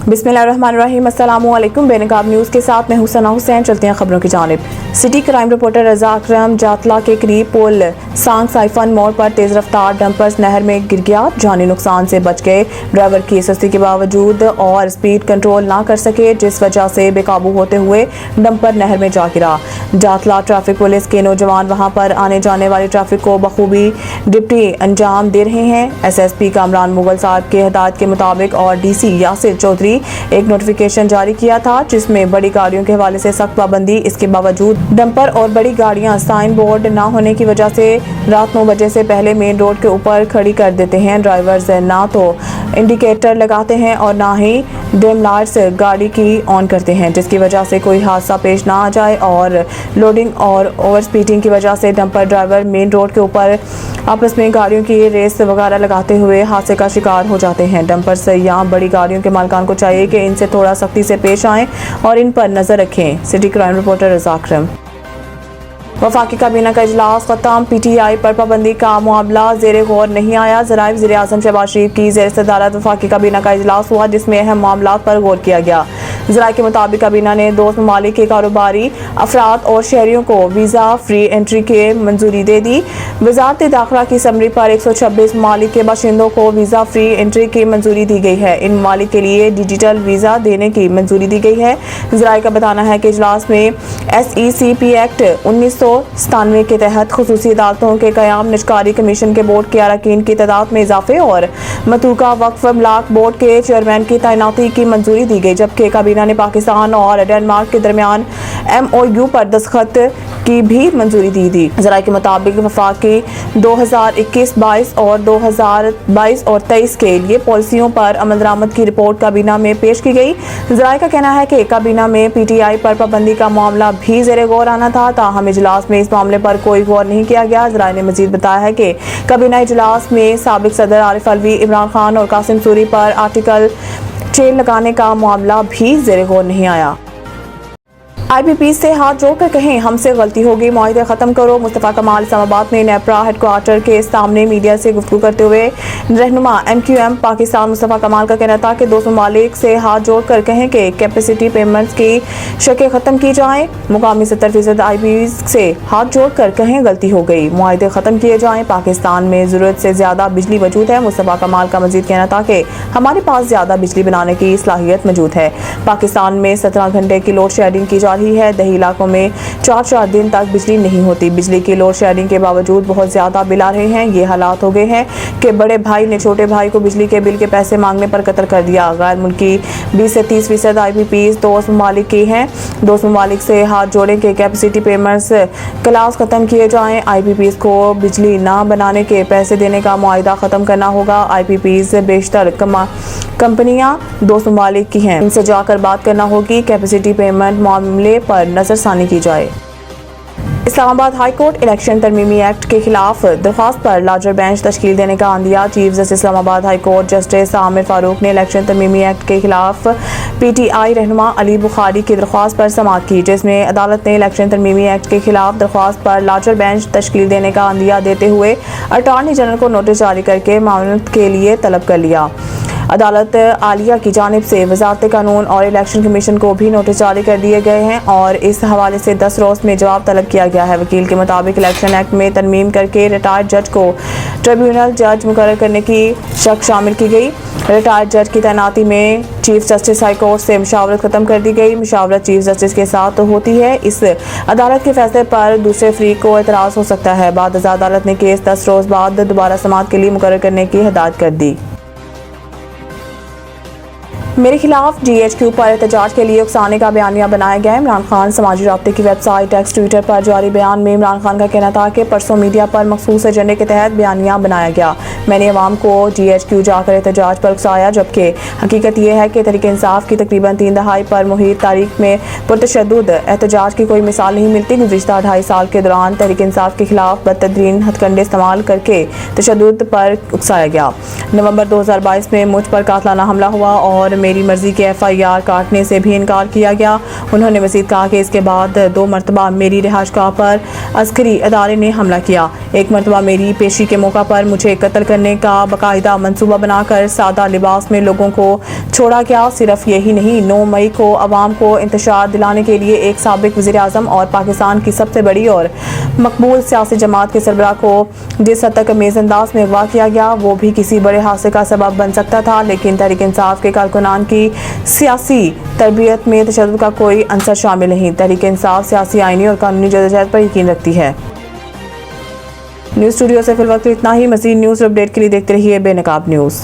बिस्मिल्लाहिर्रहमानिर्रहीम। अस्सलामुअलैकुम। बेनकाब न्यूज़ के साथ मैं हुसैना हुसैन। चलते हैं खबरों की जानिब। सिटी क्राइम रिपोर्टर रजा अकरम जातला के करीब पुल सांग साइफन मोड़ पर तेज रफ्तार डंपर्स नहर में गिर गया। जानी नुकसान से बच गए। ड्राइवर की सुस्ती के बावजूद और स्पीड कंट्रोल ना कर सके, जिस वजह से बेकाबू होते हुए डंपर नहर में जा गिरा। जातला ट्रैफिक पुलिस के नौजवान वहां पर आने जाने वाली ट्रैफिक को बखूबी ड्यूटी अंजाम दे रहे हैं। SSP कामरान मुगल साहब के हिदायत के मुताबिक और DC यासिर चौधरी एक नोटिफिकेशन जारी किया था, जिसमें बड़ी गाड़ियों के हवाले से सख्त पाबंदी। इसके बावजूद डंपर और बड़ी गाड़ियां साइन बोर्ड ना होने की वजह से रात 9 बजे से पहले मेन रोड के ऊपर खड़ी कर देते हैं। ड्राइवर्स ना तो इंडिकेटर लगाते हैं और ना ही डिम लाइट्स गाड़ी की ऑन करते हैं, जिसकी वजह से कोई हादसा पेश ना आ जाए। और लोडिंग और ओवर स्पीडिंग की वजह से डंपर ड्राइवर मेन रोड के ऊपर आपस में गाड़ियों की रेस वगैरह लगाते हुए हादसे का शिकार हो जाते हैं। डंपर्स या बड़ी गाड़ियों के मालिकान को चाहिए कि इनसे थोड़ा सख्ती से पेश आएं और इन पर नजर रखें। सिटी क्राइम रिपोर्टर रजा अकरम। वफाकी काबीना का इजलास खत्म। PTI पर पाबंदी का मामला जेर गौर नहीं आया। ज़राए वज़ीर आज़म शहबाज शरीफ की ज़ेर सदारत वफाकी काबीना का इजलास हुआ, जिसमें अहम मामला पर गौर किया गया। ज़राए के मुताबिक काबीना ने दोस्त ममालिक के कारोबारी अफराद और शहरियों को वीज़ा फ्री एंट्री के मंजूरी दे दी। वज़ारत दाखिला की समरी पर 126 ममालिक के बाशिंदों को वीज़ा फ्री एंट्री की मंजूरी दी गई है। इन ममालिक के लिए डिजिटल वीज़ा देने की मंजूरी दी गई है। ज़राए का बताना है कि इजलास में SECP एक्ट 1997 के तहत खुसूसी अदालतों के क़याम, निजकारी कमीशन के बोर्ड के अरकान की तादाद में इजाफे और मतूका वक्फ अमलाक बोर्ड के चेयरमैन की तैनाती की मंजूरी दी गई। जबकि काबीना ने पाकिस्तान और डेनमार्क के दरमियान MOU पर दस्तखत की भी मंजूरी दी थी। ज़राए के मुताबिक वफाकी 2021-22 और 2022 और 23 के लिए पॉलिसियों पर अमल दरामद की रिपोर्ट काबीना में पेश की गई। ज़राए का कहना है कि काबीना में PTI पर पाबंदी का मामला भी ज़ेरे गौर आना था, ताहम इजलास में इस मामले पर कोई गौर नहीं किया गया। ज़राए ने मजीद बताया है कि काबीना इजलास में साबिक सदर आरिफ अलवी, इमरान खान और कासिम सूरी पर आर्टिकल चेन लगाने का मामला भी ज़ेरे गौर नहीं आया। IBP से हाथ जोड़कर कहें हमसे गलती होगी, मुआहिदे ख़त्म करो। मुस्तफ़ा कमाल इस्लामाबाद में नेपरा हेडक्वार्टर के सामने मीडिया से गुफ्तगू करते हुए रहनुमा MQM पाकिस्तान मुस्तफ़ा कमाल का कहना था कि दोस्त ममालिक से हाथ जोड़कर कहें कि कैपेसिटी पेमेंट्स की शकें ख़त्म की जाएँ। मुकामी 70% IBP से हाथ जोड़कर कहें गलती हो गई, मुआहिदे ख़त्म किए जाएँ। पाकिस्तान में ज़रूरत से ज़्यादा बिजली मौजूद है। मुस्तफ़ा कमाल का मजीद कहना था कि हमारे पास ज़्यादा बिजली बनाने की सलाहियत मौजूद है। पाकिस्तान में 17 घंटे की लोड शेडिंग की जा रही है। दही इलाकों में 4 दिन तक बिजली नहीं होती। बिजली की लोड शेडिंग के बावजूद बहुत ज्यादा बिल आ रहे हैं। ये हालात हो गए हैं कि बड़े भाई ने छोटे भाई को बिजली के बिल के पैसे मांगने पर कत्ल कर दिया। गैर मुल्की 20 से 30% IBPs दोस्त ममालिक की हैं। दोस्त ममालिक से हाथ जोड़ें कि कैपेसिटी पेमेंट्स क्लास ख़त्म किए जाएँ। IBPs को बिजली ना बनाने के पैसे देने का मुआहिदा ख़त्म करना होगा। IBPs बेशतर कंपनियां दोस्त ममालिक की हैं, इनसे जाकर बात करना होगी। कैपेसिटी पेमेंट मामले पर नजरसानी की जाए। इस्लामाबाद हाई कोर्ट इलेक्शन तरमीमी एक्ट के खिलाफ दरख्वास्त पर लार्जर बेंच तश्कील देने का आंदिया। Chief justice Islamabad high court justice Aamir Farooq ने इलेक्शन तरमीमी एक्ट के खिलाफ PTI रहनुमा अली बुखारी की दरख्वास्त पर समाअत की, जिसमें अदालत ने इलेक्शन तरमीमी एक्ट के खिलाफ दरख्वास्त पर लार्जर बेंच तश्कील देने का आंदिया देते हुए अटॉर्नी जनरल को नोटिस जारी करके मामलत के लिए तलब कर लिया। अदालत आलिया की जानिब से वजारत कानून और इलेक्शन कमीशन को भी नोटिस जारी कर दिए गए हैं और इस हवाले से 10 रोज में जवाब तलब किया गया है। वकील के मुताबिक इलेक्शन एक्ट में तरमीम करके रिटायर्ड जज को ट्रिब्यूनल जज मुकर्रर करने की शर्त शामिल की गई। रिटायर्ड जज की तैनाती में चीफ जस्टिस हाई कोर्ट से मुशावरत खत्म कर दी गई। मुशावरत चीफ जस्टिस के साथ होती है। इस अदालत के फैसले पर दूसरे फरीक को एतराज़ हो सकता है। बाद अदालत ने केस 10 रोज बाद दोबारा समाअत के लिए मुकर्रर करने की हिदायत कर दी। मेरे खिलाफ GHQ पर एहतजाज के लिए उकसाने का बयानिया बनाया गया। इमरान खान समाजी राब्ते की वेबसाइट एक्स ट्विटर पर जारी बयान में इमरान खान का कहना था कि परसों मीडिया पर मखसूस एजेंडे के तहत बयानिया बनाया गया। मैंने अवाम को GHQ जाकर एहतजाज पर उकसाया, जबकि हकीकत यह है कि तहरीक इंसाफ की तकरीबन 3 दहाई पर मुहित तारीख में पुरतशद्दुद एहतजाज की कोई मिसाल नहीं मिलती। गुज़िश्ता 2.5 साल के दौरान तहरीक इंसाफ के खिलाफ बदतरीन हथकंडे इस्तेमाल करके तशद्दुद पर उकसाया गया। नवंबर 2022 में मुझ पर कातलाना हमला हुआ और मेरी मर्जी के FIR काटने से भी इनकार किया गया। उन्होंने मज़ीद कहा कि इसके बाद 2 मरतबा मेरी रिहाइशगाह पर अस्करी अदारे ने हमला किया। एक मरतबा मेरी पेशी के मौका पर मुझे कत्ल करने का बाकायदा मंसूबा बनाकर सादा लिबास में लोगों को छोड़ा गया। सिर्फ यही नहीं, 9 मई को अवाम को इंतशार दिलाने के लिए एक साबिक वज़ीर-ए-आज़म और पाकिस्तान की सबसे बड़ी और मकबूल सियासी जमात के सरबराह को जिस हद तक अमेज़ अंदाज में अगवा किया गया, वो भी किसी बड़े हादसे का सबब बन सकता था। लेकिन तहरीक इंसाफ के कारकुनान की सियासी तरबियत में तशद्दुद का कोई अंसर शामिल नहीं। तहरीक इंसाफ सियासी, आईनी और कानूनी जदोजहद पर यकीन रखती है। न्यूज़ स्टूडियो से फिलहाल इतना ही। मज़ीद न्यूज़ अपडेट के लिए देखते रहिए बेनकाब न्यूज़।